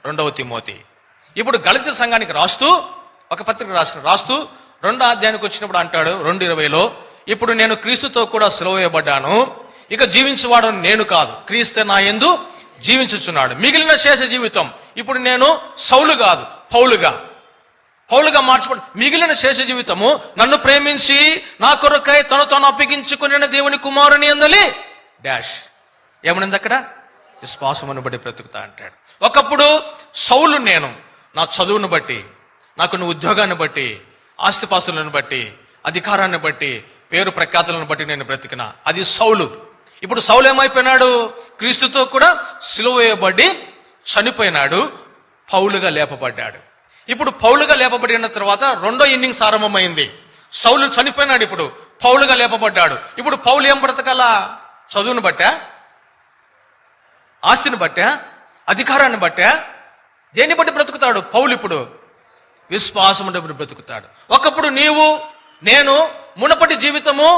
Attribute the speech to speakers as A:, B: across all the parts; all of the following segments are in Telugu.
A: 2వ తిమోతి. ఇప్పుడు గలతీ సంఘానికి రాస్తూ ఒక పత్రిక రాస్తూ 2వ అధ్యాయానికి వచ్చినప్పుడు అంటాడు 2:20లో, ఇప్పుడు నేను క్రీస్తుతో కూడా సిలువ వేయబడ్డాను, ఇక జీవించువాడు నేను కాదు, క్రీస్తు నా యందు జీవించుచున్నాడు. మిగిలిన శేష జీవితం ఇప్పుడు నేను సౌలు కాదు పౌలుగా మార్చబడి మిగిలిన శేష జీవితము నన్ను ప్రేమించి నా కొరకై తను అప్పగించుకుని దేవుని కుమారుని అందలి డాష్ ఏమనింది అక్కడ, విశ్వాసమును బట్టి బ్రతుకుతా అంటాడు. ఒకప్పుడు సౌలు నేను, నా చదువును బట్టి, నాకున్న ఉద్యోగాన్ని బట్టి, ఆస్తిపాస్తులను బట్టి, అధికారాన్ని బట్టి, పేరు ప్రఖ్యాతులను బట్టి నేను బ్రతికిన, అది సౌలు. ఇప్పుడు సౌలు ఏమైపోయినాడు, క్రీస్తుతో కూడా సిలువ వేయబడి చనిపోయినాడు, పౌలుగా లేపబడ్డాడు. ఇప్పుడు పౌలుగా లేపబడిన తర్వాత 2వ ఇన్నింగ్స్ ఆరంభమైంది. సౌలు చనిపోయినాడు, ఇప్పుడు పౌలుగా లేపబడ్డాడు. ఇప్పుడు పౌలు ఏం బ్రతకాలా, చదువును బట్టా, ఆస్తిని బట్టా, అధికారాన్ని బట్టా, దేన్ని బట్టి బ్రతుకుతాడు పౌలు? ఇప్పుడు విశ్వాసము బట్టి బ్రతుకుతాడు. ఒకప్పుడు నీవు నేను మునపటి జీవితము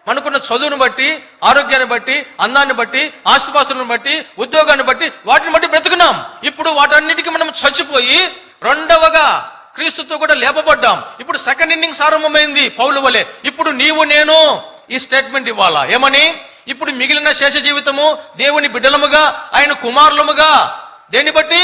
A: మనకున్న చదువును బట్టి, ఆరోగ్యాన్ని బట్టి, అందాన్ని బట్టి, ఆస్తిపాస్తులను బట్టి, ఉద్యోగాన్ని బట్టి, వాటిని బట్టి బ్రతుకున్నాం. ఇప్పుడు వాటన్నిటికీ మనం చచ్చిపోయి 2వగా క్రీస్తుతో కూడా లేపబడ్డాం. ఇప్పుడు సెకండ్ ఇన్నింగ్స్ ఆరంభమైంది పౌలు వలె. ఇప్పుడు నీవు నేను ఈ స్టేట్మెంట్ ఇవ్వాలా, ఏమని? ఇప్పుడు మిగిలిన శేష జీవితము దేవుని బిడ్డలముగా, ఆయన కుమారులముగా, దేన్ని బట్టి?